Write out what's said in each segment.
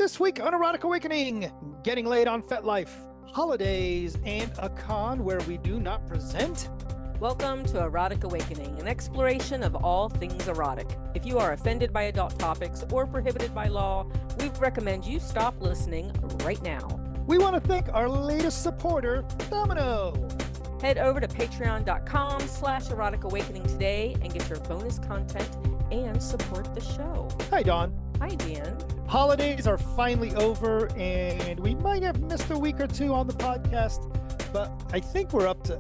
This week on Erotic Awakening, getting laid on Fetlife, holidays, and a con where we do not present. Welcome to Erotic Awakening, an exploration of all things erotic. If you are offended by adult topics or prohibited by law, we recommend you stop listening right now. We want to thank our latest supporter, Domino. Head over to patreon.com/Erotic Awakening today and get your bonus content and support the show. Hi, Dawn. Hi, Dan. Holidays are finally over, and we might have missed a week or two on the podcast, but I think we're up to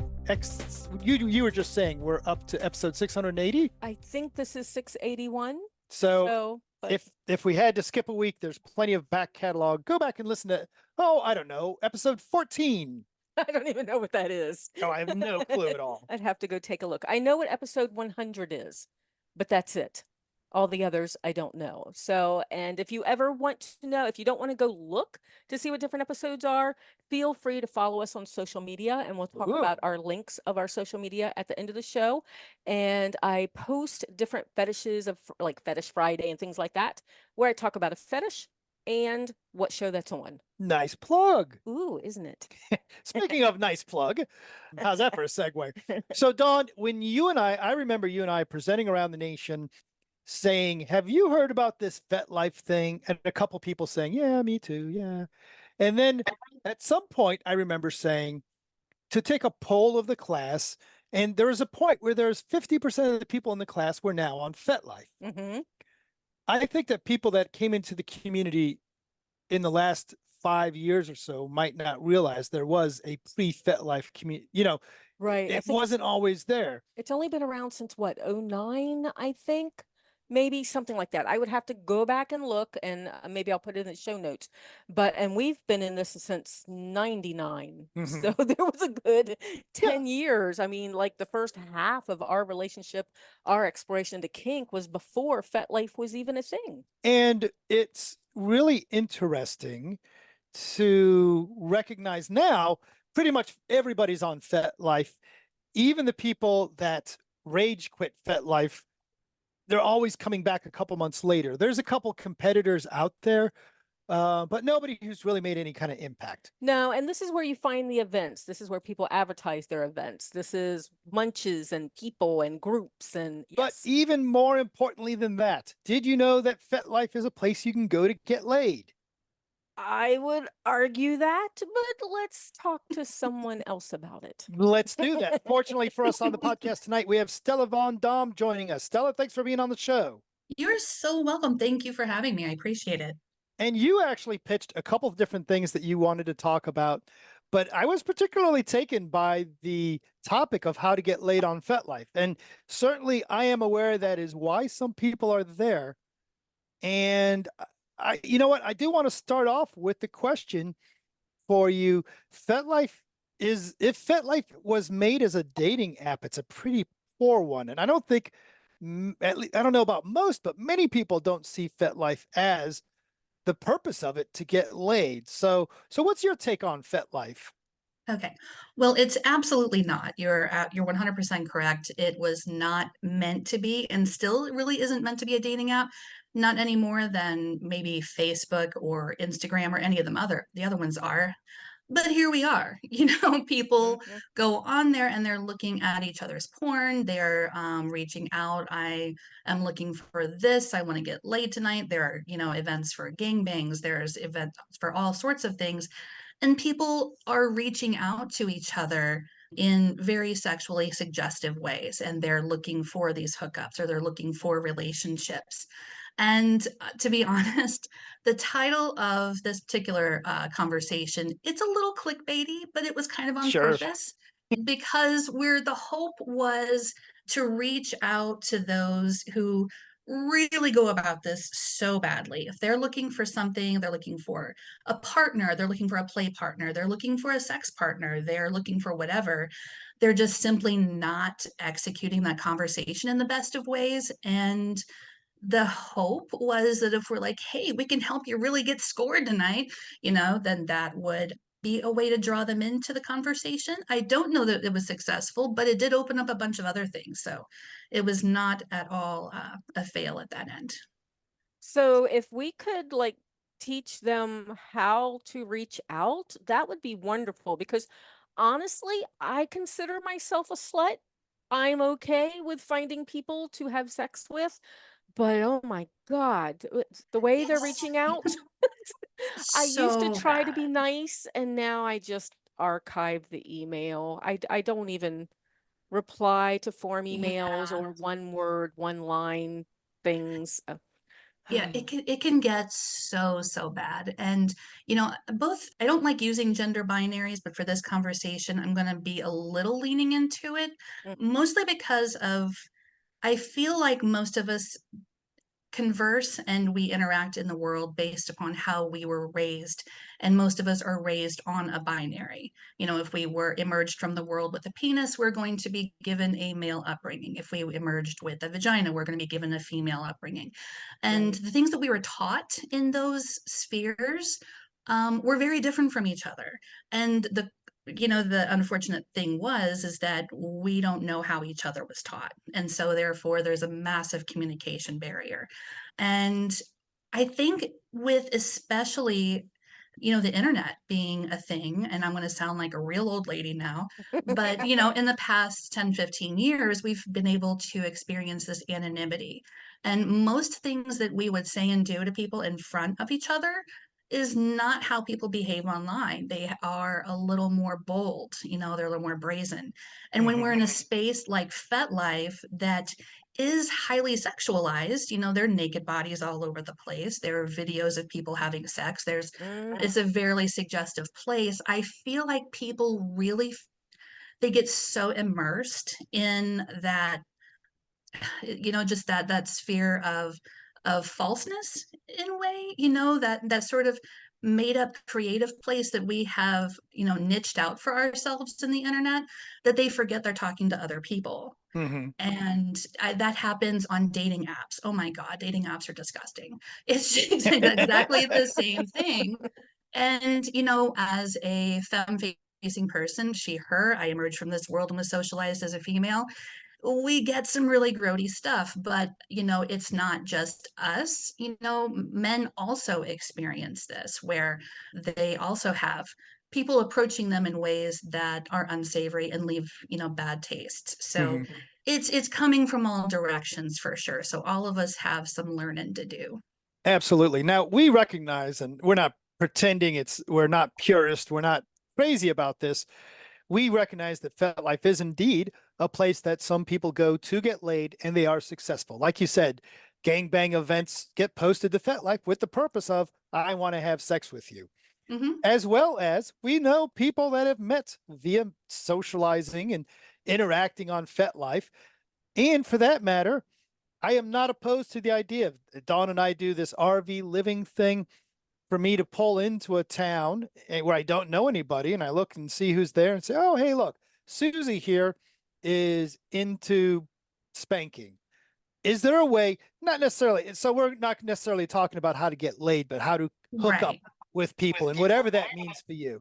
you were just saying we're up to episode 680. I think this is 681. So if we had to skip a week, there's plenty of back catalog. Go back and listen to, I don't know, episode 14. I don't even know what that is. No, I have no clue at all. I'd have to go take a look. I know what episode 100 is, but that's it. All the others, I don't know. So, and if you ever want to know, if you don't want to go look to see what different episodes are, feel free to follow us on social media, and we'll talk about our links of our social media at the end of the show. And I post different fetishes of like Fetish Friday and things like that, where I talk about a fetish and what show that's on. Nice plug. Ooh, isn't it? Speaking of nice plug, how's that for a segue? So, Dawn, when you and I remember you and I presenting around the nation saying, have you heard about this Fetlife thing? And a couple people saying, yeah, me too. Yeah. And then at some point, I remember saying to take a poll of the class. And there was a point where there's 50% of the people in the class were now on Fetlife. Mm-hmm. I think that people that came into the community in the last 5 years or so might not realize there was a pre-Fetlife community, Right. It wasn't always there. It's only been around since what, 09, I think? Maybe something like that. I would have to go back and look, and maybe I'll put it in the show notes. And we've been in this since 99. Mm-hmm. So there was a good 10 years. I mean, like the first half of our relationship, our exploration to kink was before Fetlife was even a thing. And it's really interesting to recognize now pretty much everybody's on Fetlife. Even the people that rage quit Fetlife, they're always coming back a couple months later. There's a couple competitors out there, but nobody who's really made any kind of impact. No, and this is where you find the events. This is where people advertise their events. This is munches and people and groups and yes. But even more importantly than that, did you know that Fetlife is a place you can go to get laid? I would argue that, but let's talk to someone else about it. Let's do that. Fortunately for us on the podcast tonight, we have Stella Von Domme joining us. Stella, thanks for being on the show. You're so welcome. Thank you for having me. I appreciate it. And you actually pitched a couple of different things that you wanted to talk about, but I was particularly taken by the topic of how to get laid on Fetlife. And certainly I am aware that is why some people are there. And you know what? I do want to start off with the question for you. If Fetlife was made as a dating app, it's a pretty poor one. And I don't think, at least, I don't know about most, but many people don't see Fetlife as the purpose of it to get laid. So what's your take on Fetlife? Okay. Well, it's absolutely not. You're 100% correct. It was not meant to be, and still really isn't meant to be a dating app. Not any more than maybe Facebook or Instagram or any of them the other ones are. But here we are. People go on there and they're looking at each other's porn. They're reaching out. I am looking for this. I want to get laid tonight. There are, events for gangbangs. There's events for all sorts of things. And people are reaching out to each other in very sexually suggestive ways. And they're looking for these hookups, or they're looking for relationships. And to be honest, the title of this particular conversation, it's a little clickbaity, but it was kind of on purpose, because the hope was to reach out to those who really go about this so badly. If they're looking for something, they're looking for a partner, they're looking for a play partner, they're looking for a sex partner, they're looking for whatever. They're just simply not executing that conversation in the best of ways. And the hope was that if we're like, hey, we can help you really get scored tonight, then that would be a way to draw them into the conversation. I don't know that it was successful, but it did open up a bunch of other things. So it was not at all a fail at that end. So if we could teach them how to reach out, that would be wonderful, because honestly, I consider myself a slut. I'm okay with finding people to have sex with, but oh my God, the way they're It's reaching out. I used to so try to bad. be nice, and now I just archive the email. I don't even reply to form emails Yeah. or one word, one line things. Yeah, it can get so bad. And both I don't like using gender binaries, but for this conversation, I'm going to be a little leaning into it, Mm, mostly because of I feel like most of us converse and we interact in the world based upon how we were raised. And most of us are raised on a binary. If we were emerged from the world with a penis, we're going to be given a male upbringing. If we emerged with a vagina, we're going to be given a female upbringing. And right. the things that we were taught in those spheres were very different from each other. And the unfortunate thing is that we don't know how each other was taught. And so therefore there's a massive communication barrier. And I think with especially, the internet being a thing, and I'm going to sound like a real old lady now, but, in the past 10, 15 years, we've been able to experience this anonymity. And most things that we would say and do to people in front of each other is not how people behave online. They are a little more bold, they're a little more brazen. And when Mhm. we're in a space like FetLife that is highly sexualized, there are naked bodies all over the place. There are videos of people having sex. Mm, It's a very suggestive place. I feel like people really they get so immersed in that, just that sphere of falseness in a way, that sort of made up creative place that we have, niched out for ourselves in the internet, that they forget they're talking to other people. Mhm. And that happens on dating apps. Oh my God, dating apps are disgusting. It's exactly the same thing. And, as a femme facing person, she, her, I emerged from this world and was socialized as a female. We get some really grody stuff, but it's not just us. Men also experience this, where they also have people approaching them in ways that are unsavory and leave bad taste. So Mhm. it's coming from all directions for sure. So all of us have some learning to do. Absolutely. Now we recognize, and we're not pretending we're not purist, we're not crazy about this. We recognize that FetLife is indeed a place that some people go to get laid, and they are successful. Like you said, gangbang events get posted to FetLife with the purpose of, I want to have sex with you. Hmm. As well as we know people that have met via socializing and interacting on FetLife. And for that matter, I am not opposed to the idea of Dawn and I do this RV living thing, for me to pull into a town where I don't know anybody, and I look and see who's there and say, oh, hey, look, Susie here is into spanking. Is there a way, not necessarily, so we're not necessarily talking about how to get laid, but how to hook up Right. with people and whatever that means for you.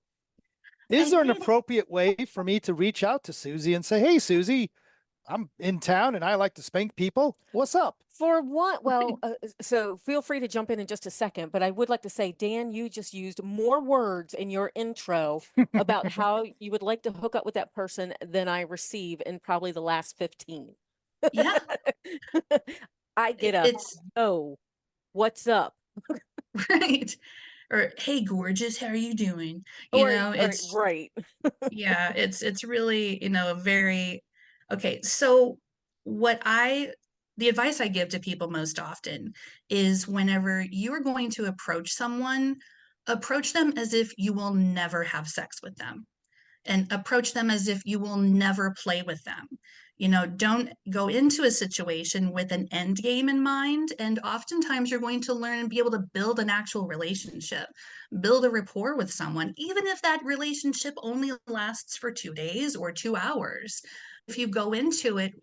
Is I there an think appropriate way for me to reach out to Susie and say, hey, Susie, I'm in town and I like to spank people. What's up? for what? Well, so feel free to jump in just a second, but I would like to say, Dan, you just used more words in your intro about how you would like to hook up with that person than I receive in probably the last 15. yeah, I get a, it's oh, what's up? right. Or hey, gorgeous, how are you doing? Or It's right. yeah, it's really, very okay. So what I the advice I give to people most often is whenever you are going to approach someone, approach them as if you will never have sex with them, and approach them as if you will never play with them. Don't go into a situation with an end game in mind. And oftentimes you're going to learn and be able to build an actual relationship, build a rapport with someone, even if that relationship only lasts for 2 days or 2 hours. If you go into it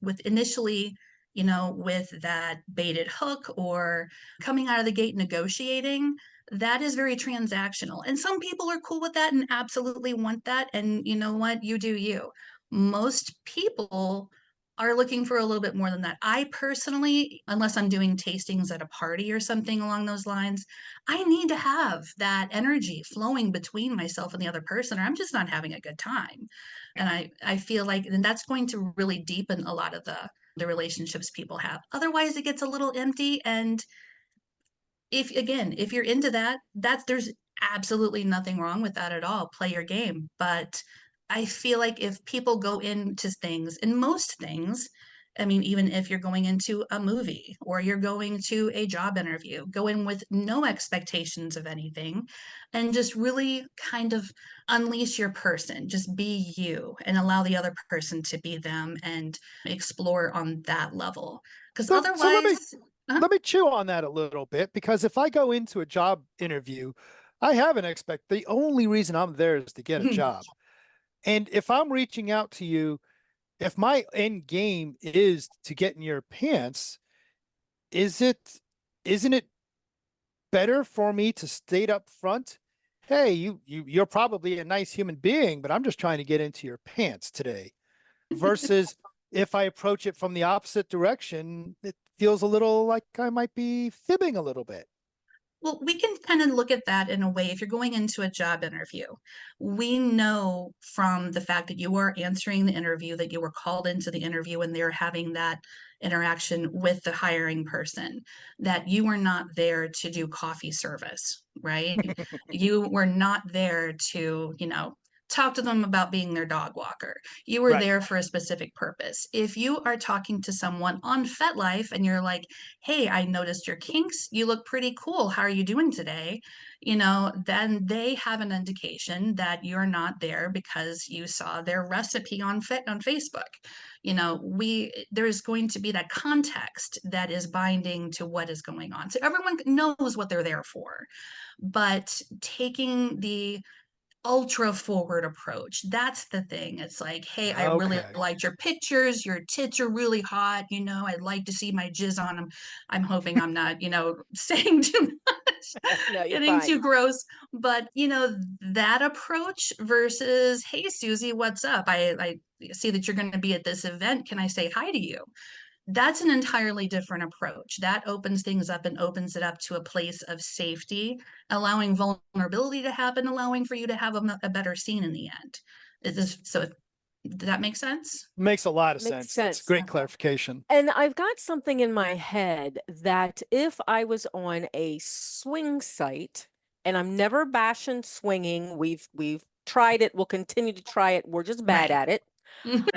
with initially, with that baited hook or coming out of the gate negotiating, that is very transactional. And some people are cool with that and absolutely want that. And you know what? You do you. Most people are looking for a little bit more than that. I personally, unless I'm doing tastings at a party or something along those lines, I need to have that energy flowing between myself and the other person, or I'm just not having a good time. And I feel like, and that's going to really deepen a lot of the relationships people have. Otherwise, it gets a little empty. And if you're into that, there's absolutely nothing wrong with that at all. Play your game. But I feel like if people go into things, and most things, I mean, even if you're going into a movie or you're going to a job interview, go in with no expectations of anything and just really kind of unleash your person. Just be you and allow the other person to be them and explore on that level. Because So otherwise, let me chew on that a little bit, because if I go into a job interview, I have an the only reason I'm there is to get a job. And if I'm reaching out to you, if my end game is to get in your pants, isn't it better for me to state up front, hey, you're probably a nice human being, but I'm just trying to get into your pants today, versus if I approach it from the opposite direction, it feels a little like I might be fibbing a little bit. well, we can kind of look at that in a way. If you're going into a job interview, we know from the fact that you are answering the interview, that you were called into the interview and they're having that interaction with the hiring person, that you were not there to do coffee service, right? You were not there to, talk to them about being their dog walker. You were Right. there for a specific purpose. If you are talking to someone on FetLife and you're like, hey, I noticed your kinks. You look pretty cool. How are you doing today? Then they have an indication that you're not there because you saw their recipe on Facebook. There's going to be that context that is binding to what is going on. So everyone knows what they're there for. But taking the ultra forward approach. That's the thing. It's like, hey, I really Okay. liked your pictures. Your tits are really hot. I'd like to see my jizz on them. I'm hoping I'm not, saying too much, No, you're getting fine. too gross. But, that approach versus, hey, Susie, what's up? I see that you're going to be at this event. Can I say hi to you? That's an entirely different approach. That opens things up and opens it up to a place of safety, allowing vulnerability to happen, allowing for you to have a better scene in the end. Does that make sense? Makes a lot of Makes sense. That's sense. great clarification. And I've got something in my head that if I was on a swing site, and I'm never bashing swinging, we've tried it, we'll continue to try it, we're just bad Right. at it.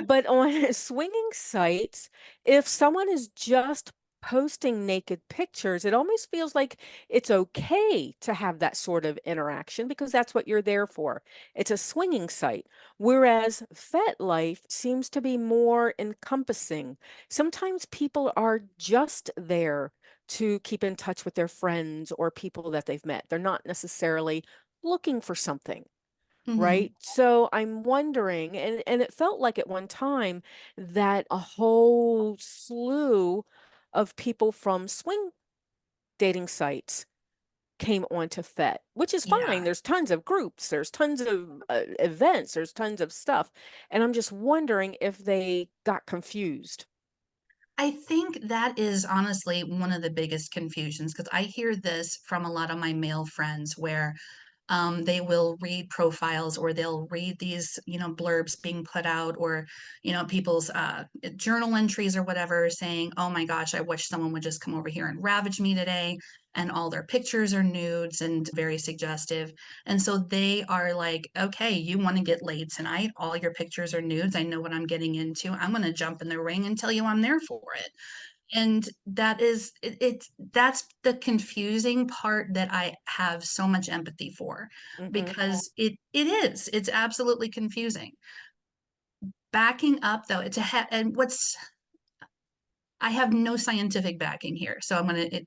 But on swinging sites, if someone is just posting naked pictures, it almost feels like it's okay to have that sort of interaction because that's what you're there for. It's a swinging site. Whereas FetLife seems to be more encompassing. Sometimes people are just there to keep in touch with their friends or people that they've met. They're not necessarily looking for something. Mhm. Right. So I'm wondering, and it felt like at one time that a whole slew of people from swing dating sites came onto FET, which is fine. Yeah. There's tons of groups, there's tons of events, there's tons of stuff. And I'm just wondering if they got confused. I think that is honestly one of the biggest confusions because I hear this from a lot of my male friends where they will read profiles or they'll read these, blurbs being put out or, people's journal entries or whatever saying, oh my gosh, I wish someone would just come over here and ravage me today. And all their pictures are nudes and very suggestive. And so they are like, okay, you want to get laid tonight? All your pictures are nudes. I know what I'm getting into. I'm going to jump in the ring and tell you I'm there for it. And that's the confusing part that I have so much empathy for Hmm. because it's absolutely confusing. Backing up though, and I have no scientific backing here, so I'm going to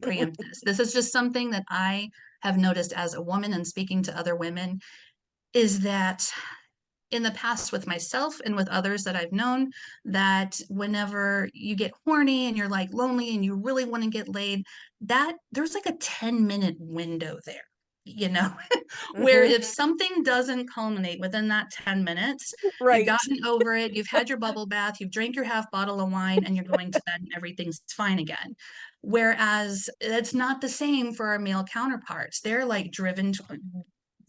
preempt this. This is just something that I have noticed as a woman and speaking to other women is that in the past with myself and with others that I've known, that whenever you get horny and you're like lonely and you really want to get laid, that there's like a 10-minute window there. you know, where Mhm. if something doesn't culminate within that 10 minutes, you've Right. gotten over it, you've had your bubble bath, you've drank your half bottle of wine, and you're going to bed and everything's fine again. Whereas it's not the same for our male counterparts. They're like driven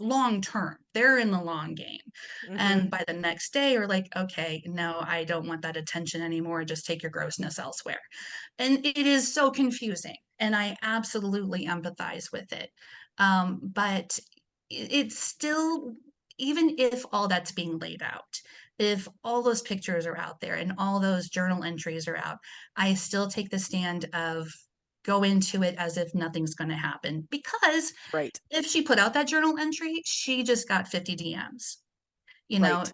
long term. They're in the long game. Mhm. And by the next day, are like, okay, no, I don't want that attention anymore. Just take your grossness elsewhere. And it is so confusing. And I absolutely empathize with it. But it's still, even if all that's being laid out, if all those pictures are out there and all those journal entries are out, I still take the stand of go into it as if nothing's going to happen, because Right. if she put out that journal entry, she just got 50 DMs, you know, Right.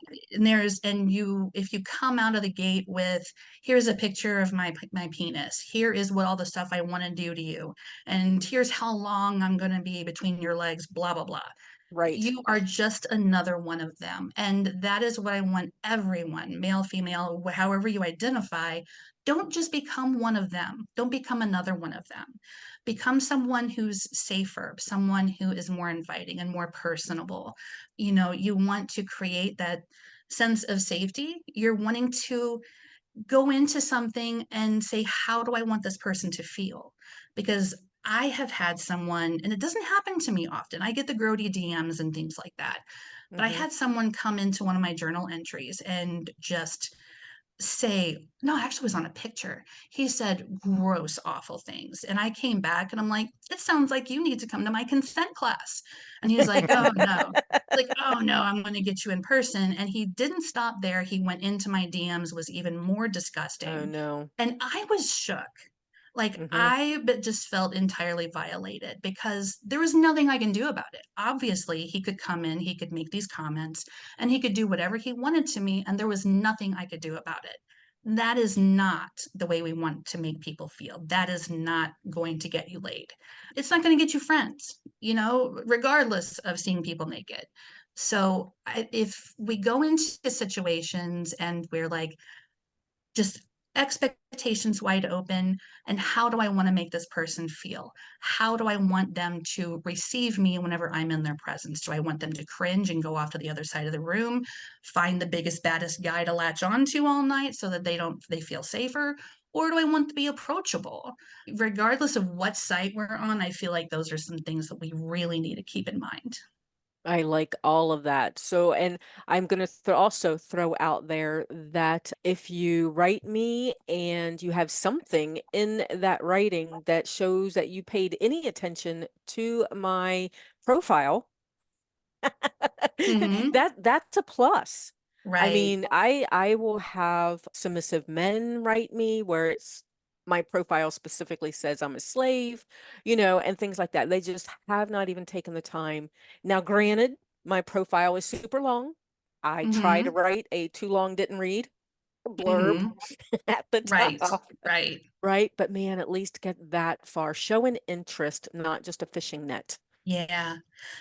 and if you come out of the gate with, here's a picture of my penis, here is what all the stuff I want to do to you, and here's how long I'm going to be between your legs, blah, blah, blah. Right. You are just another one of them. And that is what I want everyone, male, female, however you identify. Don't just become one of them. Don't become another one of them. Become someone who's safer, someone who is more inviting and more personable. You know, you want to create that sense of safety. You're wanting to go into something and say, how do I want this person to feel? Because I have had someone, and it doesn't happen to me often. I get the grody DMs and things like that. But I Mhm. had someone come into one of my journal entries and just say, no, actually it was on a picture. He said gross, awful things. And I came back and I'm like, it sounds like you need to come to my consent class. And he's like, oh no. Like, oh no, I'm going to get you in person. And he didn't stop there. He went into my DMs, was even more Oh disgusting. no. And I was shook. Like, Mhm. just felt entirely violated because there was nothing I can do about it. Obviously, he could come in, he could make these comments, and he could do whatever he wanted to me, and there was nothing I could do about it. That is not the way we want to make people feel. That is not going to get you laid. It's not going to get you friends, you know, regardless of seeing people naked. So if we go into situations and we're like, just expectations wide open, and how do I want to make this person feel? How do I want them to receive me whenever I'm in their presence? Do I want them to cringe and go off to the other side of the room, find the biggest baddest guy to latch onto all night so that they feel safer? Or do I want to be approachable? Regardless of what site we're on, I feel like those are some things that we really need to keep in mind. I like all of that. So, and I'm going to also throw out there that if you write me and you have something in that writing that shows that you paid any attention to my profile, Mm-hmm. that's a plus. I Right. mean, I will have submissive men write me where it's my profile specifically says I'm a slave, and things like that. They just have not even taken the time. Now, granted, my profile is super long. I try to Mm-hmm. write a too long didn't read blurb Mm-hmm. at the Right. top, Right. right? But man, at least get that far. Show an interest, not just a fishing net. Yeah.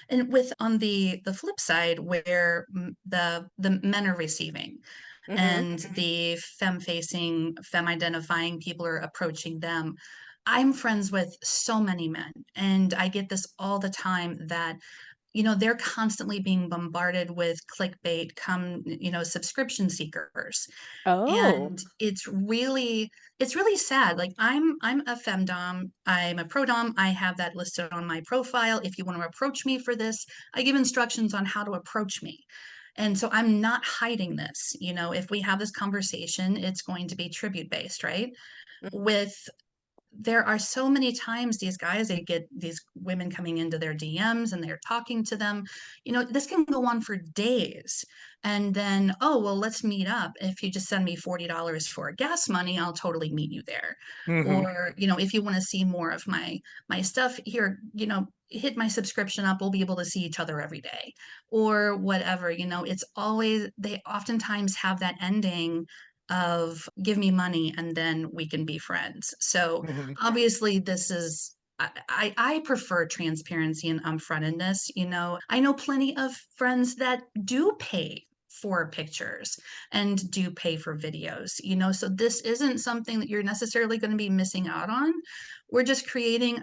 And with on the flip side where the men are receiving Hmm. and the femme identifying people are approaching them. I'm friends with so many men, and I get this all the time that they're constantly being bombarded with clickbait, subscription seekers. Oh. And it's really sad. Like, I'm a femdom, I'm a prodom, I have that listed on my profile. If you want to approach me for this, I give instructions on how to approach me. And so I'm not hiding this. If we have this conversation, it's going to be tribute based, right? With There are so many times these guys, they get these women coming into their DMs and they're talking to them. This can go on for days. And then, oh, well, let's meet up. If you just send me $40 for gas money, I'll totally meet you there. Hmm. Or, if you want to see more of my stuff here, hit my subscription up. We'll be able to see each other every day or whatever. They oftentimes have that ending of give me money and then we can be friends. So Hmm. obviously this is I prefer transparency and upfrontedness. I know plenty of friends that do pay for pictures and do pay for videos, so this isn't something that you're necessarily going to be missing out on. We're just creating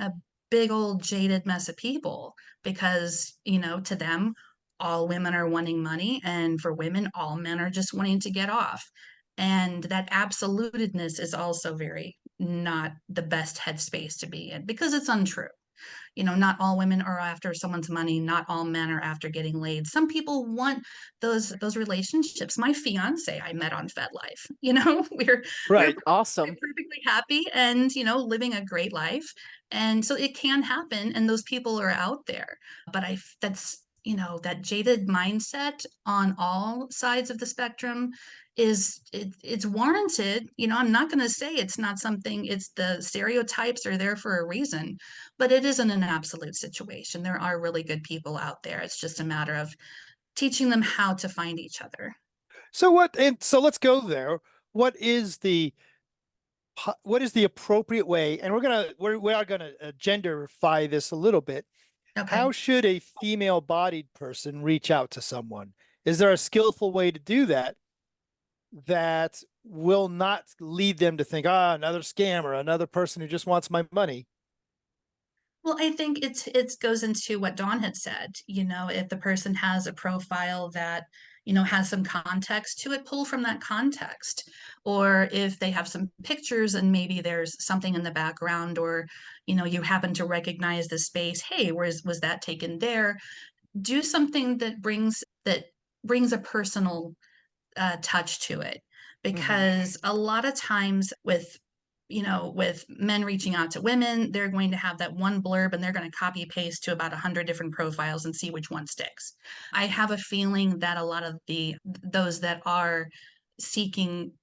big old jaded mess of people because, to them, all women are wanting money. And for women, all men are just wanting to get off. And that absolutedness is also very not the best headspace to be in because it's untrue. Not all women are after someone's money, not all men are after getting laid. Some people want those relationships. My fiance I met on Fetlife. We're Right. Awesome. perfectly happy and living a great life. And so it can happen and those people are out there. But that's that jaded mindset on all sides of the spectrum it's warranted. I'm not going to say it's not something. It's the stereotypes are there for a reason, but it isn't an absolute situation. There are really good people out there. It's just a matter of teaching them how to find each other. So let's go there. What is the appropriate way? And we are gonna genderify this a little bit. Okay. How should a female-bodied person reach out to someone? Is there a skillful way to do that that will not lead them to think, another scammer, another person who just wants my money? Well, I think it goes into what Dawn had said. If the person has a profile that has some context to it, pull from that context. Or if they have some pictures and maybe there's something in the background, or you happen to recognize the space. Hey, was that taken there? Do something that brings a personal touch to it, because a lot of times with men reaching out to women, they're going to have that one blurb and they're going to copy paste to about 100 different profiles and see which one sticks. I have a feeling that a lot of those that are seeking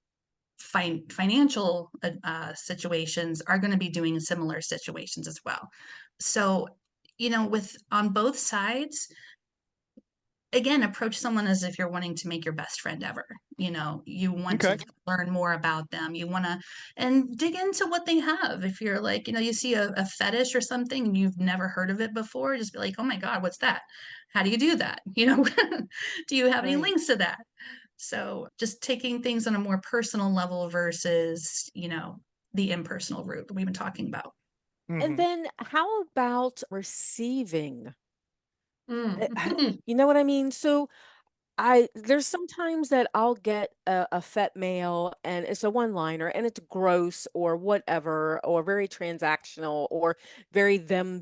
financial situations are going to be doing similar situations as well. So with on both sides, again, approach someone as if you're wanting to make your best friend ever. You want Okay. to learn more about them. You want to and dig into what they have. If you're like, you see a fetish or something and you've never heard of it before, just be like, oh my God, what's that? How do you do that? Do you have any Right. links to that? So just taking things on a more personal level versus, the impersonal route that we've been talking about. And Mhm. then how about receiving? Mm. You know what I mean? So there's sometimes that I'll get a fet mail and it's a one-liner and it's gross or whatever, or very transactional or very them.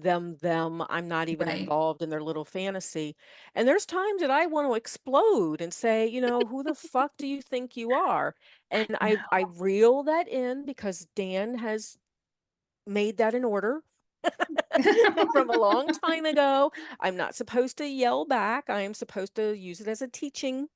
I'm not even Right. involved in their little fantasy. And there's times that I want to explode and say, who the fuck do you think you are? And No. I reel that in because Dan has made that an order from a long time ago. I'm not supposed to yell back. I am supposed to use it as a teaching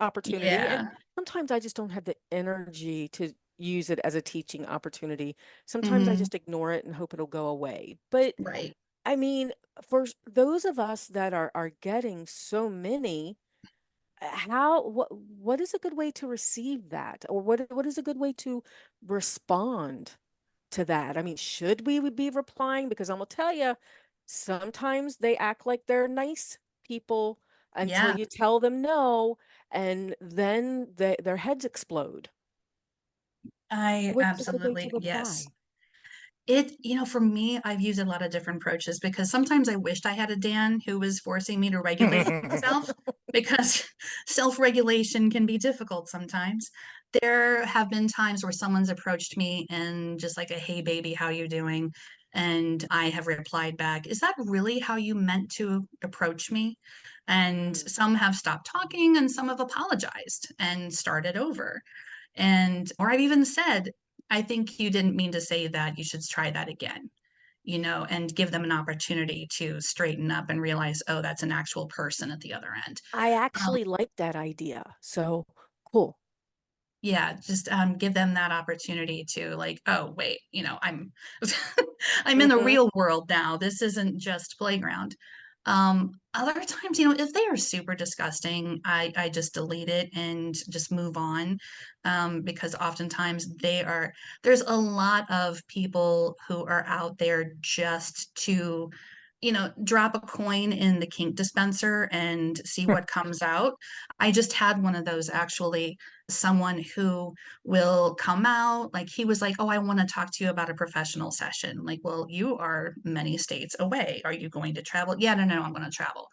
opportunity. And Yeah. sometimes I just don't have the energy to use it as a teaching opportunity. Sometimes I Hmm. just ignore it and hope it'll go away. But Right. I mean, for those of us that are getting so many, what is a good way to receive that? Or what is a good way to respond to that? I mean, should we be replying? Because I'm gonna tell you, sometimes they act like they're nice people until Yeah. you tell them no, and then their heads explode. I What's a good way to absolutely, yes. reply? For me, I've used a lot of different approaches because sometimes I wished I had a Dan who was forcing me to regulate myself because self-regulation can be difficult sometimes. There have been times where someone's approached me and just like a, hey baby, how you doing? And I have replied back, is that really how you meant to approach me? And Mm. some have stopped talking and some have apologized and started over. Or I've even said, I think you didn't mean to say that. You should try that again, and give them an opportunity to straighten up and realize, oh, that's an actual person at the other end. I Um, actually like that idea. So cool. yeah, just give them that opportunity to like, oh, wait, I'm in the Hmm. real world now. This isn't just playground. Other times, if they are super disgusting, I just delete it and just move on. Because oftentimes there's a lot of people who are out there just to, drop a coin in the kink dispenser and see what comes out. I just had one of those actually, someone who will come out, like he was like, oh, I want to talk to you about a professional session. Like, well, you are many states away. Are you going to travel? Yeah, no, I'm going to travel.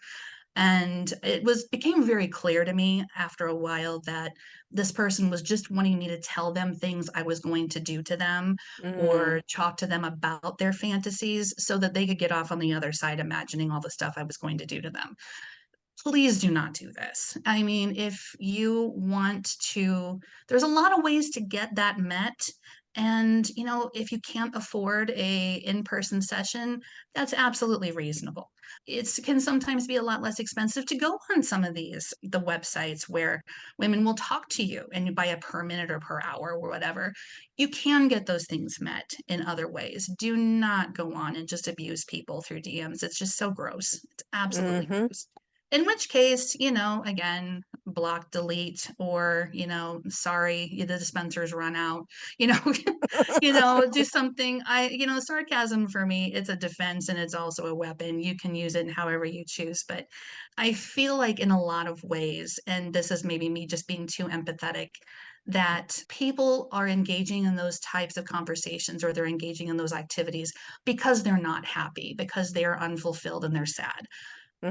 And it became very clear to me after a while that this person was just wanting me to tell them things I was going to do to them or talk to them about their fantasies so that they could get off on the other side imagining all the stuff I was going to do to them. Please do not do this. I mean, if you want to, there's a lot of ways to get that met. And, if you can't afford a in-person session, that's absolutely reasonable. It can sometimes be a lot less expensive to go on some of the websites where women will talk to you and you buy a per minute or per hour or whatever. You can get those things met in other ways. Do not go on and just abuse people through DMs. It's just so gross. It's absolutely gross. In which case, again, block, delete, or, sorry, the dispenser's run out, do something. Sarcasm for me, it's a defense and it's also a weapon. You can use it however you choose. But I feel like in a lot of ways, and this is maybe me just being too empathetic, that people are engaging in those types of conversations or they're engaging in those activities because they're not happy, because they're unfulfilled and they're sad.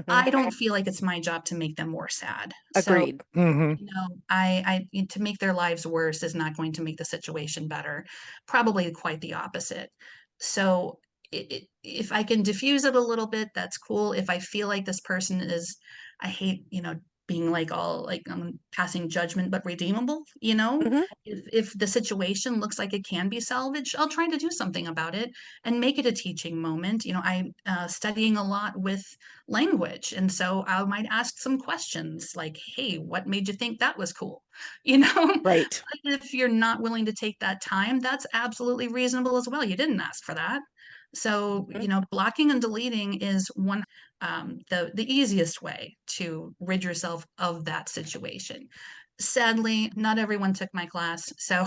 I don't feel like it's my job to make them more sad. So, Agreed. to make their lives worse is not going to make the situation better. Probably quite the opposite. So, if I can diffuse it a little bit, that's cool. If I feel like this person is, I hate, being like all like passing judgment, but redeemable, if the situation looks like it can be salvaged, I'll try to do something about it and make it a teaching moment. I'm studying a lot with language. And so I might ask some questions like, hey, what made you think that was cool? Right. If you're not willing to take that time, that's absolutely reasonable as well. You didn't ask for that. So, blocking and deleting is one the easiest way to rid yourself of that situation. Sadly, not everyone took my class, so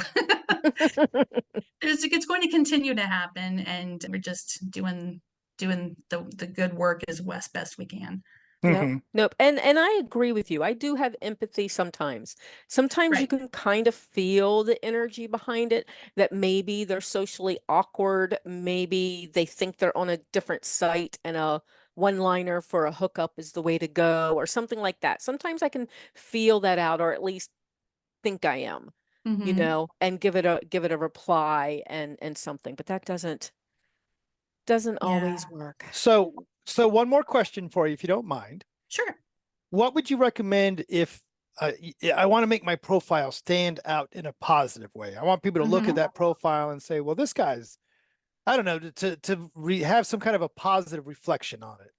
it's going to continue to happen, and we're just doing the good work as best we can. Nope. Nope. And I agree with you. I do have empathy sometimes. Sometimes you Right. can kind of feel the energy behind it, that maybe they're socially awkward. Maybe they think they're on a different site and a one-liner for a hookup is the way to go or something like that. Sometimes I can feel that out, or at least think I am, and give it a reply and something, but that doesn't Yeah. always work. So one more question for you, if you don't mind. Sure. What would you recommend if I want to make my profile stand out in a positive way? I want people to look at that profile and say, well, this guy's, I don't know, to have some kind of a positive reflection on it.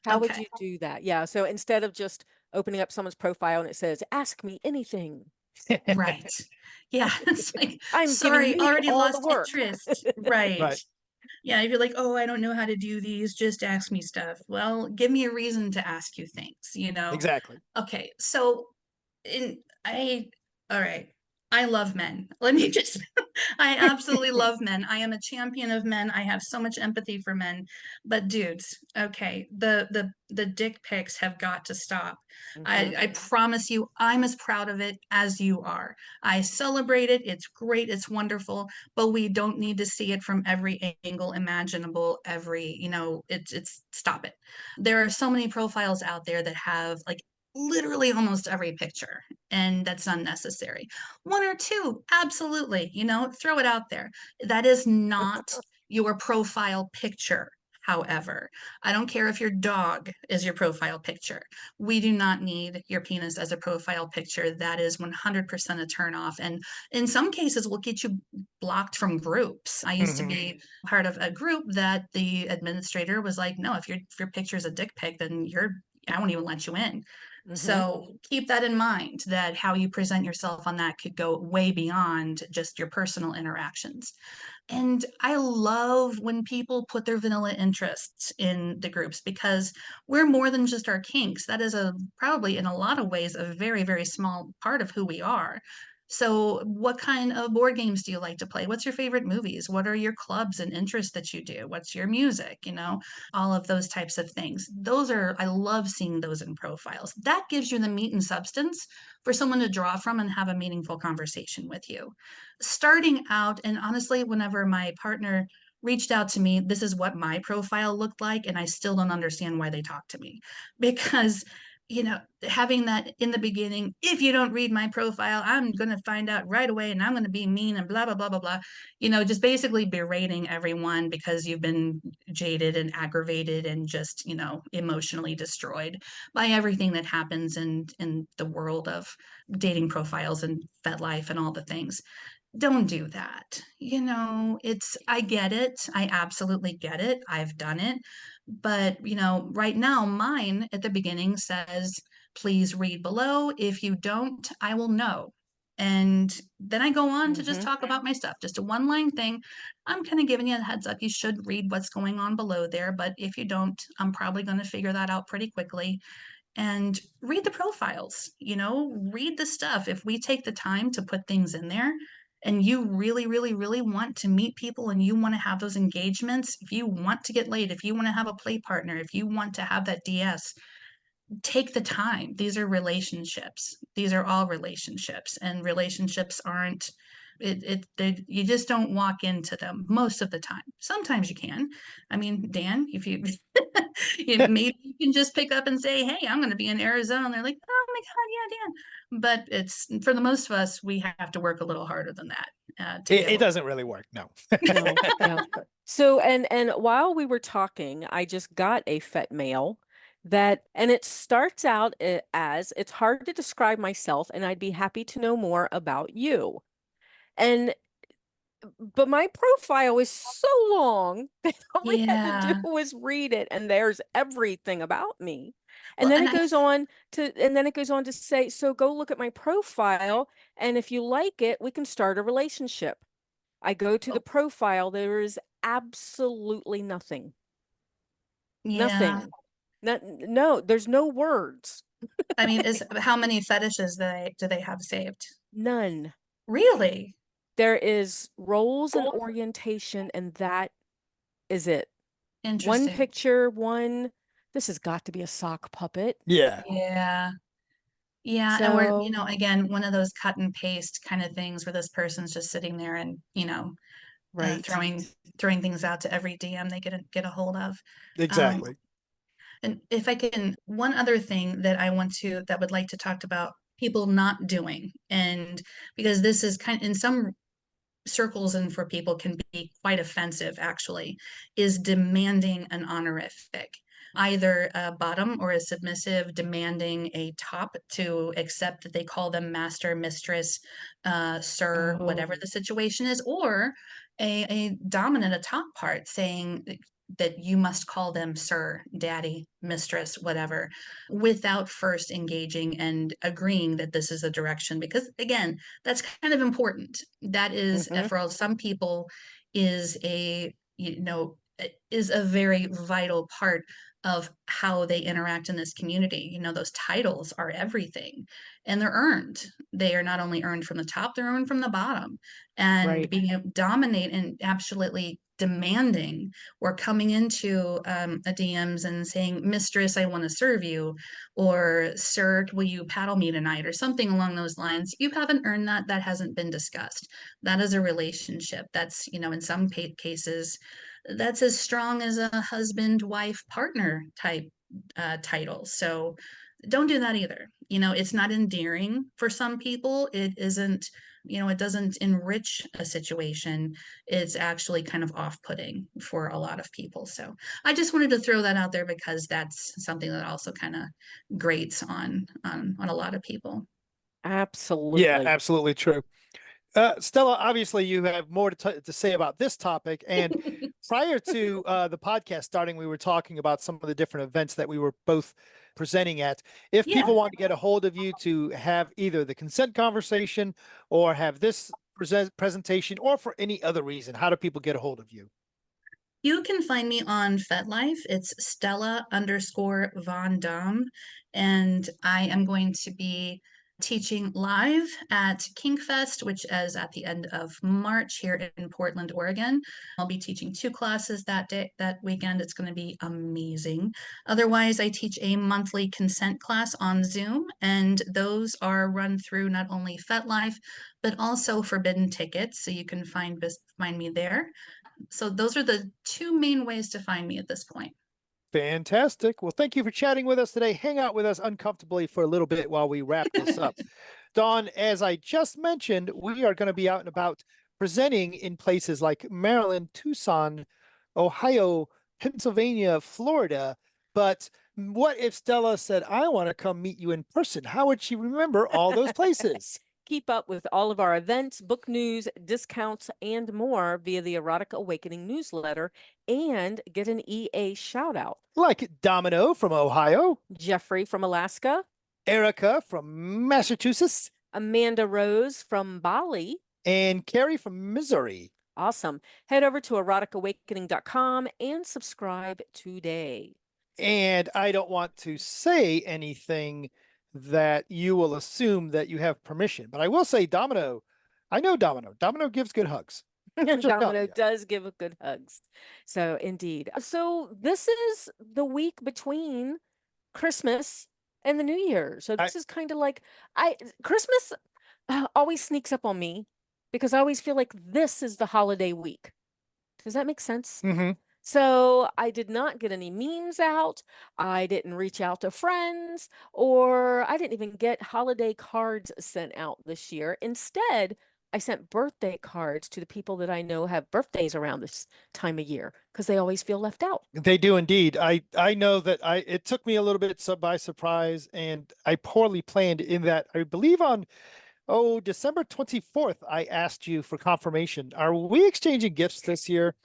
How would you do that? Yeah. So instead of just opening up someone's profile and it says, ask me anything. Right. Yeah. It's like, I'm sorry, giving you already all lost the work. interest. Right. Right. Yeah. If you're like, oh, I don't know how to do these, just ask me stuff. Well, give me a reason to ask you things, Exactly. Okay. So all right. I love men. Let me just, I absolutely love men. I am a champion of men. I have so much empathy for men, but dudes, okay, the dick pics have got to stop. I promise you, I'm as proud of it as you are. I celebrate it. It's great. It's wonderful, but we don't need to see it from every angle imaginable. It's stop it. There are so many profiles out there that have like literally almost every picture, and that's unnecessary. One or two, absolutely, throw it out there. That is not your profile picture. However, I don't care if your dog is your profile picture. We do not need your penis as a profile picture. That is 100% a turnoff, and in some cases will get you blocked from groups. I used to be part of a group that the administrator was like, no, if your picture is a dick pic, then I won't even let you in. So keep that in mind, that how you present yourself on that could go way beyond just your personal interactions. And I love when people put their vanilla interests in the groups, because we're more than just our kinks. That is probably in a lot of ways a very, very small part of who we are. So what kind of board games do you like to play? What's your favorite movies? What are your clubs and interests that you do? What's your music? All of those types of things. I love seeing those in profiles. That gives you the meat and substance for someone to draw from and have a meaningful conversation with you. Starting out, and honestly, whenever my partner reached out to me, this is what my profile looked like, and I still don't understand why they talk to me. Because having that in the beginning, if you don't read my profile, I'm going to find out right away and I'm going to be mean and blah, blah, blah, blah, blah. Just basically berating everyone because you've been jaded and aggravated and just, emotionally destroyed by everything that happens in the world of dating profiles and Fetlife and all the things. Don't do that. I get it. I absolutely get it. I've done it. But, right now, mine at the beginning says, please read below. If you don't, I will know. And then I go on to just talk about my stuff, just a one-line thing. I'm kind of giving you a heads up. You should read what's going on below there. But if you don't, I'm probably going to figure that out pretty quickly. And read the profiles, read the stuff. If we take the time to put things in there, and you really, really, really want to meet people and you want to have those engagements, if you want to get laid, if you want to have a play partner, if you want to have that DS, take the time. These are relationships. These are all relationships, and relationships aren't, you just don't walk into them most of the time. Sometimes you can. I mean, Dan, if you, maybe you can just pick up and say, hey, I'm going to be in Arizona. And they're like, oh my God, yeah, Dan. But it's, for the most of us, we have to work a little harder than that. It doesn't really work. No. No, no. So, and while we were talking, I just got a Fet mail and it starts out as, it's hard to describe myself and I'd be happy to know more about you. But my profile is so long that all I had to do was read it and there's everything about me. And Well, then it goes on to say, so go look at my profile, and if you like it, we can start a relationship. I go to the profile, there is absolutely nothing. Yeah. Nothing. No, there's no words. I mean, how many fetishes do they have saved? None. Really? There is roles and orientation, and that is it. One Interesting. picture, this has got to be a sock puppet. Yeah. Yeah. Yeah. And we're, again, one of those cut and paste kind of things where this person's just sitting there and, right. throwing things out to every DM they get a hold of. Exactly. And if I can, one other thing that would like to talk about people not doing, and because this is kind of, in some circles and for people can be quite offensive actually, is demanding an honorific, either a bottom or a submissive demanding a top to accept that they call them master, mistress, sir, whatever the situation is, or a dominant, a top part saying that you must call them sir, daddy, mistress, whatever, without first engaging and agreeing that this is a direction. Because again, that's kind of important. That is, for some people, is a very vital part of how they interact in this community. Those titles are everything, and they're earned. They are not only earned from the top, they're earned from the bottom. And being able to dominate and absolutely demanding, or coming into a DMs and saying, mistress, I want to serve you, or sir, will you paddle me tonight, or something along those lines. You haven't earned that. That hasn't been discussed. That is a relationship. That's, in some cases, that's as strong as a husband, wife, partner type title. So don't do that either. It's not endearing for some people. It isn't, it doesn't enrich a situation. It's actually kind of off-putting for a lot of people. So I just wanted to throw that out there because that's something that also kind of grates on a lot of people. Absolutely. Yeah, absolutely true. Stella, obviously you have more to say about this topic. And prior to the podcast starting, we were talking about some of the different events that we were both presenting at. If people want to get a hold of you to have either the consent conversation or have this presentation, or for any other reason, how do people get a hold of you? You can find me on Fetlife. It's Stella _ Von Domme. And I am going to be Teaching live at Kingfest, which is at the end of March here in Portland, Oregon. I'll be teaching 2 classes that weekend. It's going to be amazing. Otherwise, I teach a monthly consent class on Zoom, and those are run through not only Fetlife, but also Forbidden Tickets. So you can find me there. So those are the 2 main ways to find me at this point. Fantastic. Well, thank you for chatting with us today. Hang out with us uncomfortably for a little bit while we wrap this up. Dawn, as I just mentioned, we are going to be out and about presenting in places like Maryland, Tucson, Ohio, Pennsylvania, Florida. But what if Stella said, I want to come meet you in person? How would she remember all those places? Keep up with all of our events, book news, discounts, and more via the Erotic Awakening newsletter, and get an EA shout out. Like Domino from Ohio, Jeffrey from Alaska, Erica from Massachusetts, Amanda Rose from Bali, and Carrie from Missouri. Awesome. Head over to eroticawakening.com and subscribe today. And I don't want to say anything that you will assume that you have permission, but I will say Domino. I know Domino. Domino gives good hugs. Domino does give a good hugs. So indeed. So this is the week between Christmas and the New Year. So this is kind of like Christmas always sneaks up on me because I always feel like this is the holiday week. Does that make sense? Mm-hmm. So I did not get any memes out. I didn't reach out to friends, or I didn't even get holiday cards sent out this year. Instead, I sent birthday cards to the people that I know have birthdays around this time of year because they always feel left out. They do indeed. I know that it took me a little bit by surprise, and I poorly planned in that I believe on December 24th, I asked you for confirmation. Are we exchanging gifts this year?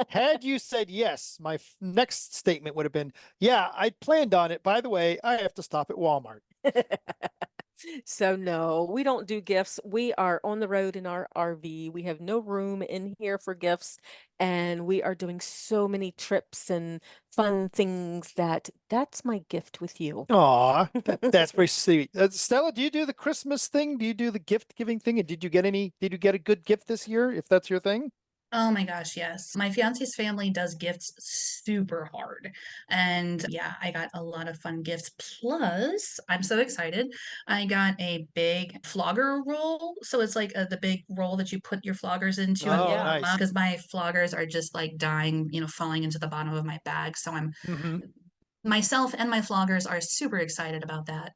Had you said yes, my next statement would have been, yeah, I planned on it. By the way, I have to stop at Walmart. So no, we don't do gifts. We are on the road in our RV. We have no room in here for gifts. And we are doing so many trips and fun things that's my gift with you. Aw, that's very sweet. Stella, do you do the Christmas thing? Do you do the gift giving thing? And did you get a good gift this year, if that's your thing? Oh my gosh, yes. My fiance's family does gifts super hard. And yeah, I got a lot of fun gifts. Plus, I'm so excited. I got a big flogger roll. So it's like the big roll that you put your floggers into. Oh, yeah. nice. Because my floggers are just like dying, falling into the bottom of my bag. So myself and my floggers are super excited about that.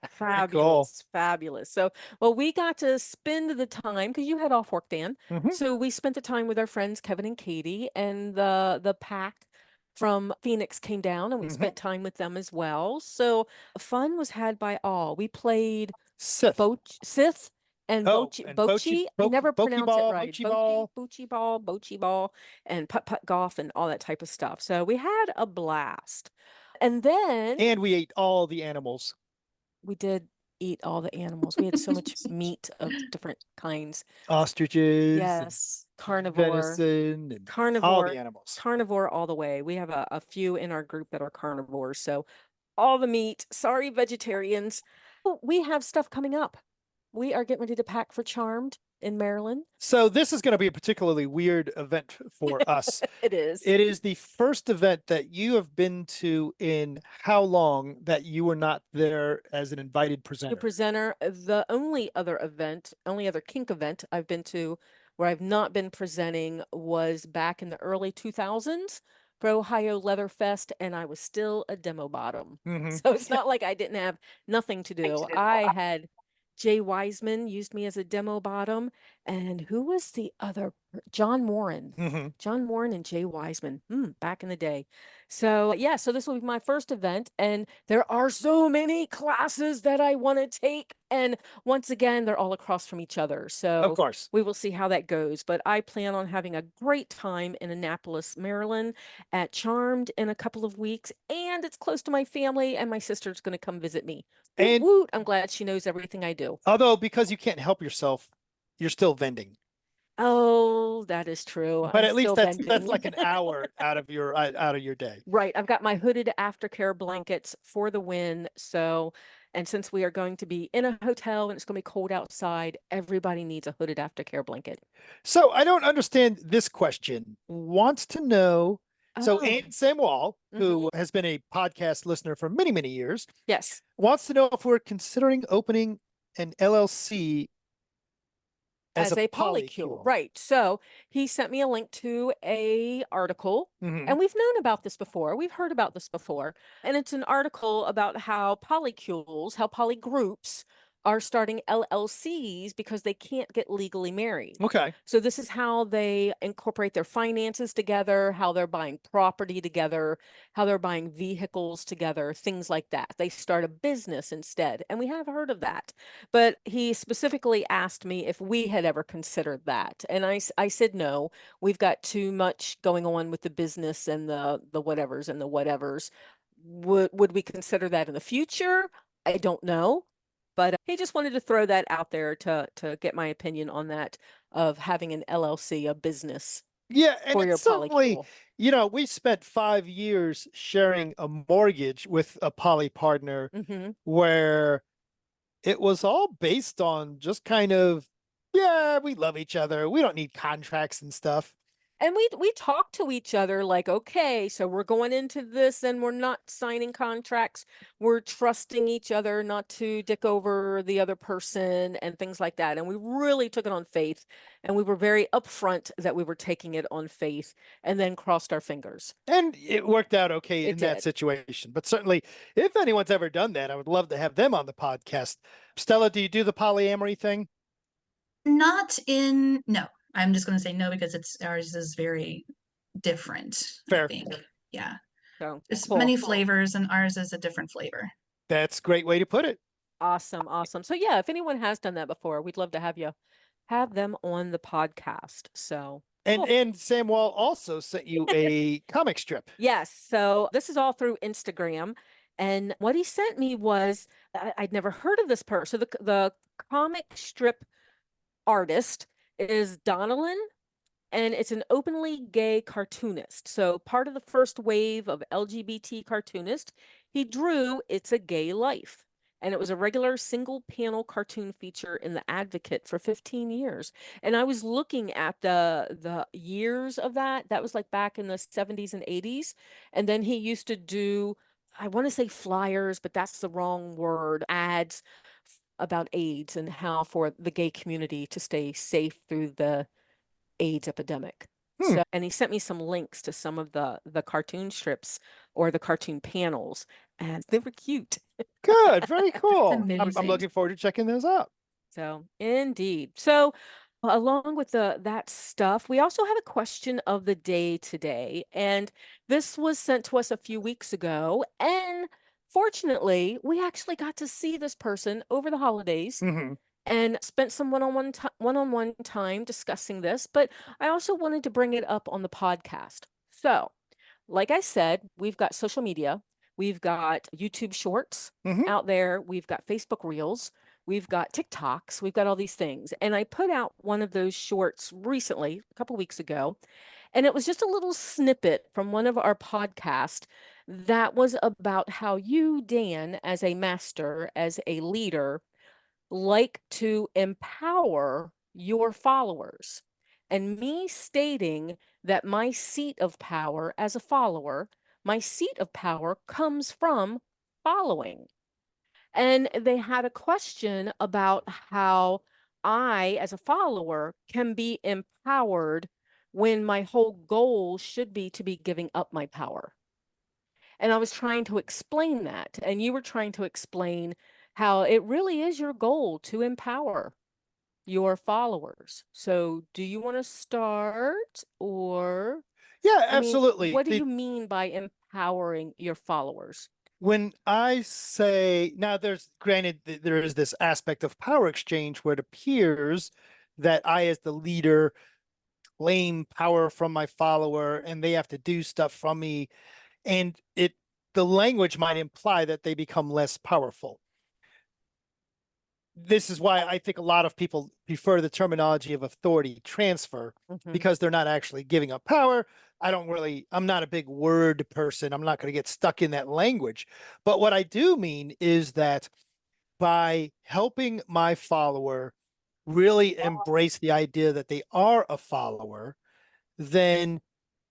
Fabulous, fabulous. So, well, we got to spend the time because you had off work, Dan. So we spent the time with our friends Kevin and Katie, and the pack from Phoenix came down, and we spent time with them as well. So fun was had by all. We played Sith and Bocce. I never pronounce it right. Bocce ball, and putt golf and all that type of stuff. So we had a blast. And we ate all the animals. We did eat all the animals. We had so much meat of different kinds. Ostriches. Yes. Carnivore. Venison. And carnivore. All the animals. Carnivore all the way. We have a few in our group that are carnivores. So all the meat. Sorry, vegetarians. We have stuff coming up. We are getting ready to pack for Charmed in Maryland. So this is going to be a particularly weird event for us. It is. It is the first event that you have been to in how long that you were not there as an invited presenter? The presenter, the only other kink event I've been to where I've not been presenting was back in the early 2000s for Ohio Leather Fest, and I was still a demo bottom. So it's not like I didn't have nothing to do. I had Jay Wiseman used me as a demo bottom. And who was the other? John Warren. John Warren and Jay Wiseman back in the day. So yeah, so this will be my first event. And there are so many classes that I want to take. And once again, they're all across from each other. So of course, we will see how that goes. But I plan on having a great time in Annapolis, Maryland at Charmed in a couple of weeks. And it's close to my family, and my sister's going to come visit me. And I'm glad she knows everything I do. Although, because you can't help yourself, you're still vending. Oh, that is true. But at least that's like an hour out of your day. Right. I've got my hooded aftercare blankets for the win. So, And since we are going to be in a hotel and it's going to be cold outside, everybody needs a hooded aftercare blanket. So I don't understand this question. Wants to know. So Oh, Anne Samuel, mhm. who has been a podcast listener for many, many years, Yes. wants to know if we're considering opening an LLC as a polycule. polycule. Right. So he sent me a link to a article, Mhm. and we've known about this before. We've heard about this before. And it's an article about how polycules, how polygroups are starting LLCs because they can't get legally married. Okay. So this is how they incorporate their finances together, how they're buying property together, how they're buying vehicles together, things like that. They start a business instead. And we have heard of that. But he specifically asked me if we had ever considered that. And I said no. We've got too much going on with the business and the whatevers and the whatevers. Would we consider that in the future? I don't know. But he just wanted to throw that out there to get my opinion on that of having an LLC, a business Yeah, and for your it's certainly, polycule. we spent 5 years sharing a mortgage with a poly partner Mm-hmm. where it was all based on just kind of, yeah, we love each other. We don't need contracts and stuff. And we talk to each other like, okay, so we're going into this and we're not signing contracts. We're trusting each other not to dick over the other person and things like that. And we really took it on faith. And we were very upfront that we were taking it on faith and then crossed our fingers. And it worked out okay It in that did. situation. But certainly, if anyone's ever done that, I would love to have them on the podcast. Stella, do you do the polyamory thing? No, I'm just going to say no because ours is very different, I Fair. think. Yeah. So There's cool. many flavors and ours is a different flavor. That's a great way to put it. Awesome. Awesome. So yeah, if anyone has done that before, we'd love to have them on the podcast. So And cool. and Samuel also sent you a comic strip. Yes. So this is all through Instagram. And what he sent me was I'd never heard of this person. So the comic strip artist is Donnellan, and it's an openly gay cartoonist. So part of the first wave of LGBT cartoonists, he drew It's a Gay Life. And it was a regular single panel cartoon feature in The Advocate for 15 years. And I was looking at the years of that. That was like back in the 70s and 80s. And then he used to do, I want to say flyers, but that's the wrong word, ads about AIDS and how for the gay community to stay safe through the AIDS epidemic. Hmm. So, and he sent me some links to some of the cartoon strips or the cartoon panels, and they were cute. Good, very cool. I'm Amazing. looking forward to checking those out. So, indeed. So, along with that stuff, we also have a question of the day today, and this was sent to us a few weeks ago. And fortunately, we actually got to see this person over the holidays. Mhm. And spent some one-on-one time discussing this, but I also wanted to bring it up on the podcast. So, like I said, we've got social media, we've got YouTube Shorts Mhm. out there, we've got Facebook Reels, we've got TikToks, we've got all these things. And I put out one of those shorts recently, a couple weeks ago, and it was just a little snippet from one of our podcasts that was about how you, Dan, as a master, as a leader, like to empower your followers. And me stating that my seat of power as a follower, my seat of power comes from following. And they had a question about how I, as a follower, can be empowered when my whole goal should be to be giving up my power. And I was trying to explain that. And you were trying to explain how it really is your goal to empower your followers. So, do you want to start or, Yeah, I mean, absolutely. what do you mean by empowering your followers? When I say, now there's granted there is this aspect of power exchange where it appears that I, as the leader, claim power from my follower and they have to do stuff from me. And the language might imply that they become less powerful. This is why I think a lot of people prefer the terminology of authority transfer because they're not actually giving up power. I'm not a big word person. I'm not going to get stuck in that language. But what I do mean is that by helping my follower really embrace the idea that they are a follower, then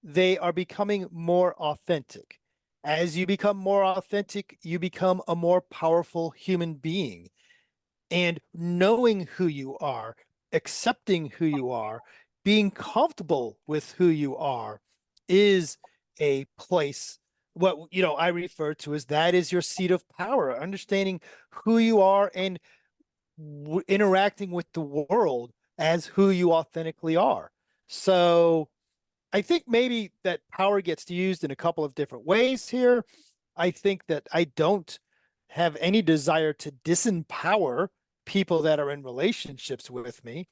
they are becoming more authentic. As you become more authentic, you become a more powerful human being. And knowing who you are, accepting who you are, being comfortable with who you are is a place, what I refer to as that is your seat of power, understanding who you are and interacting with the world as who you authentically are. So I think maybe that power gets used in a couple of different ways here. I think that I don't have any desire to disempower people that are in relationships with me.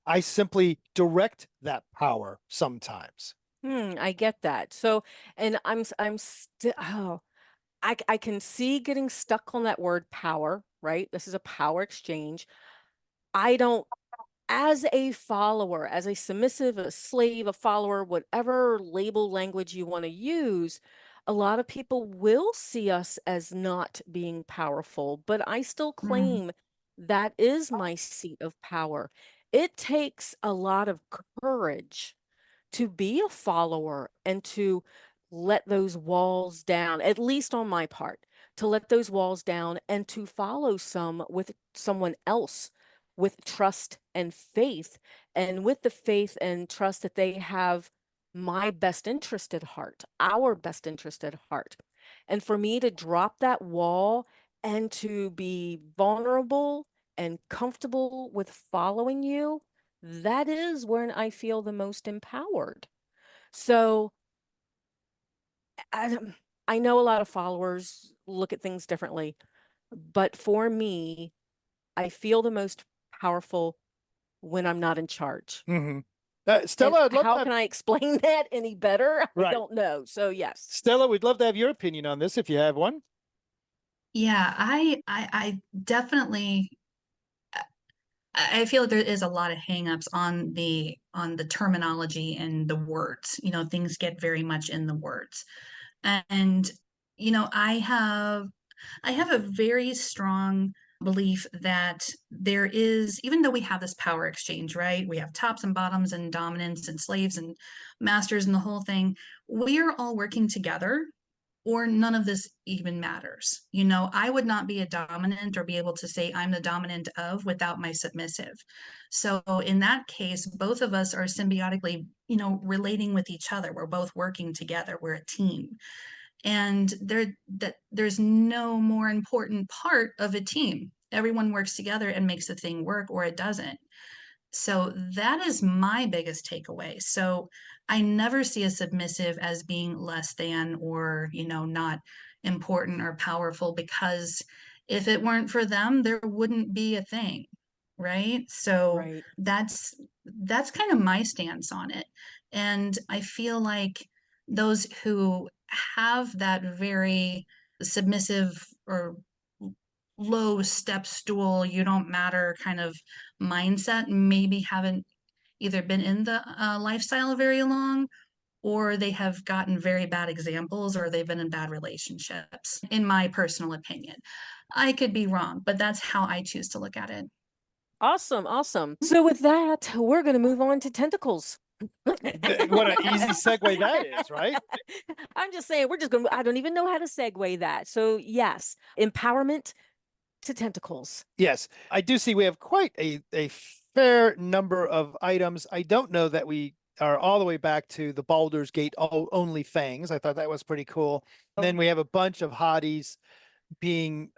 I simply direct that power sometimes. I get that. So, and I'm still, I can see getting stuck on that word power, right? This is a power exchange. I don't, as a follower, as a submissive, a slave, a follower, whatever label language you want to use, a lot of people will see us as not being powerful, but I still Mm, claim that is my seat of power. It takes a lot of courage to be a follower and to let those walls down, at least on my part, to let those walls down and to follow with someone else with trust and faith, and with the faith and trust that they have my best interest at heart, our best interest at heart. And for me to drop that wall and to be vulnerable and comfortable with following you, that is when I feel the most empowered. So I, I know a lot of followers look at things differently, but for me, I feel the most powerful when I'm not in charge. Mm-hmm. And Stella, I'd love to how have, can I explain that any better? I right. don't know. So yes. Stella, we'd love to have your opinion on this if you have one. yeah, I definitely I feel like there is a lot of hangups on the terminology and the words. Things get very much in the words. And I have a very strong belief that there is, even though we have this power exchange, right? We have tops and bottoms and dominants and slaves and masters and the whole thing. We are all working together, or none of this even matters. I would not be a dominant or be able to say I'm the dominant of without my submissive. So in that case, both of us are symbiotically, relating with each other. We're both working together. We're a team. And there's no more important part of a team. Everyone works together and makes the thing work, or it doesn't. So that is my biggest takeaway. So I never see a submissive as being less than, or, not important or powerful, because if it weren't for them, there wouldn't be a thing, right? So Right. that's kind of my stance on it. And I feel like those who have that very submissive or low step stool, you don't matter kind of mindset, maybe haven't either been in the lifestyle very long, or they have gotten very bad examples, or they've been in bad relationships, in my personal opinion. I could be wrong, but that's how I choose to look at it. Awesome. Awesome. So with that, we're going to move on to tentacles. What an easy segue that is, right? I'm just saying, I don't even know how to segue that. So yes, empowerment to tentacles. Yes, I do see we have quite a fair number of items. I don't know that we are all the way back to the Baldur's Gate only fangs. I thought that was pretty cool. And then we have a bunch of hotties being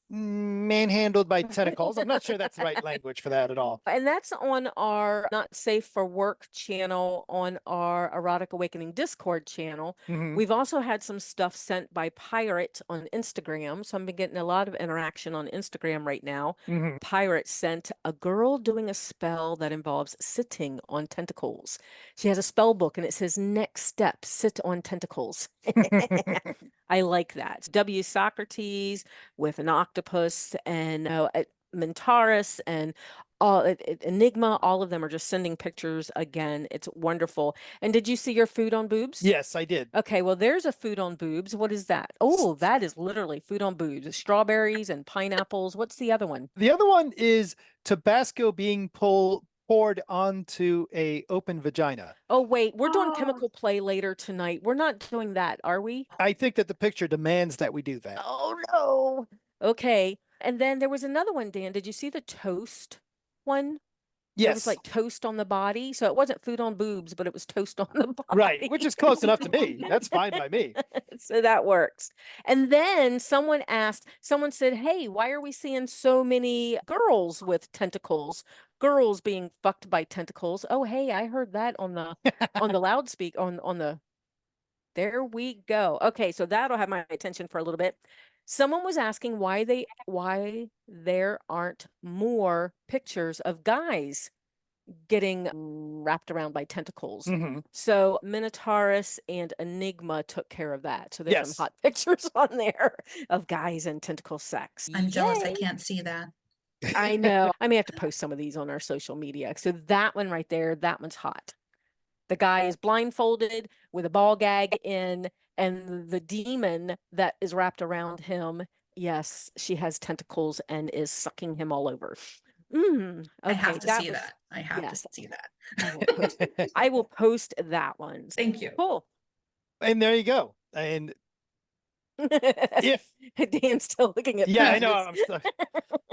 manhandled by tentacles. I'm not sure that's the right language for that at all. And that's on our Not Safe for Work channel on our Erotic Awakening Discord channel. Mhm. We've also had some stuff sent by Pirate on Instagram. So I've been getting a lot of interaction on Instagram right now. Mhm. Pirate sent a girl doing a spell that involves sitting on tentacles. She has a spell book and it says, next step, sit on tentacles. I like that. W. Socrates with an octopus and Mentaurus and Enigma, all of them are just sending pictures again. It's wonderful. And did you see your food on boobs? Yes, I did. Okay, well, there's a food on boobs. What is that? Oh, that is literally food on boobs. Strawberries and pineapples. What's the other one? The other one is Tabasco being poured onto a open vagina. Oh, wait, we're doing Oh. chemical play later tonight. We're not doing that, are we? I think that the picture demands that we do that. Oh, no. Okay. And then there was another one, Dan. Did you see the toast one? There was Yes, like toast on the body. So it wasn't food on boobs, but it was toast on the body. right, which is close enough to me. That's fine by me. So that works. And then someone said, hey, why are we seeing so many girls with tentacles? Girls being fucked by tentacles. Oh, hey, I heard that on the loudspeaker on the there we go. Okay, so that'll have my attention for a little bit. Someone was asking why there aren't more pictures of guys getting wrapped around by tentacles. Mhm. So Minotaurus and Enigma took care of that. So there's Yes. some hot pictures on there of guys and tentacle sex. I'm jealous I Yay. can't see that. I know. I may have to post some of these on our social media. So that one right there, that one's hot. The guy is blindfolded with a ball gag in, and the demon that is wrapped around him, yes, she has tentacles and is sucking him all over. Okay, I have to see was- that. I have yes. to see that. I will post that one. Thank you. Cool. And there you go. And if Dan's still looking at yeah, I know. pictures. I'm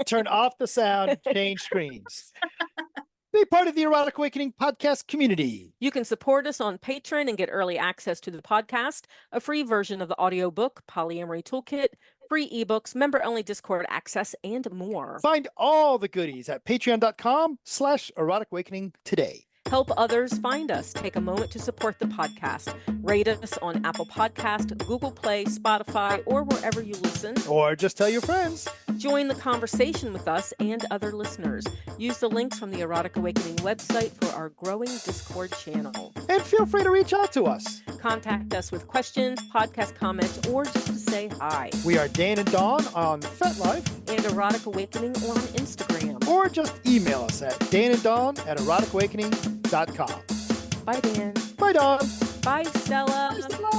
turn off the sound, change screens. Be part of the Erotic Awakening podcast community. You can support us on Patreon and get early access to the podcast, a free version of the audiobook, Polyamory Toolkit, free ebooks, member-only Discord access, and more. Find all the goodies at patreon.com/Erotic Awakening today. Help others find us. Take a moment to support the podcast. Rate us on Apple Podcast, Google Play, Spotify, or wherever you listen. Or just tell your friends. Join the conversation with us and other listeners. Use the links from the Erotic Awakening website for our growing Discord channel. And feel free to reach out to us. Contact us with questions, podcast comments, or just to say hi. We are Dan and Dawn on Fetlife. And Erotic Awakening on Instagram. Or just email us at dananddawn@eroticawakening.com. Bye, Dan. Bye, Dawn. Bye, Stella. Bye, Stella.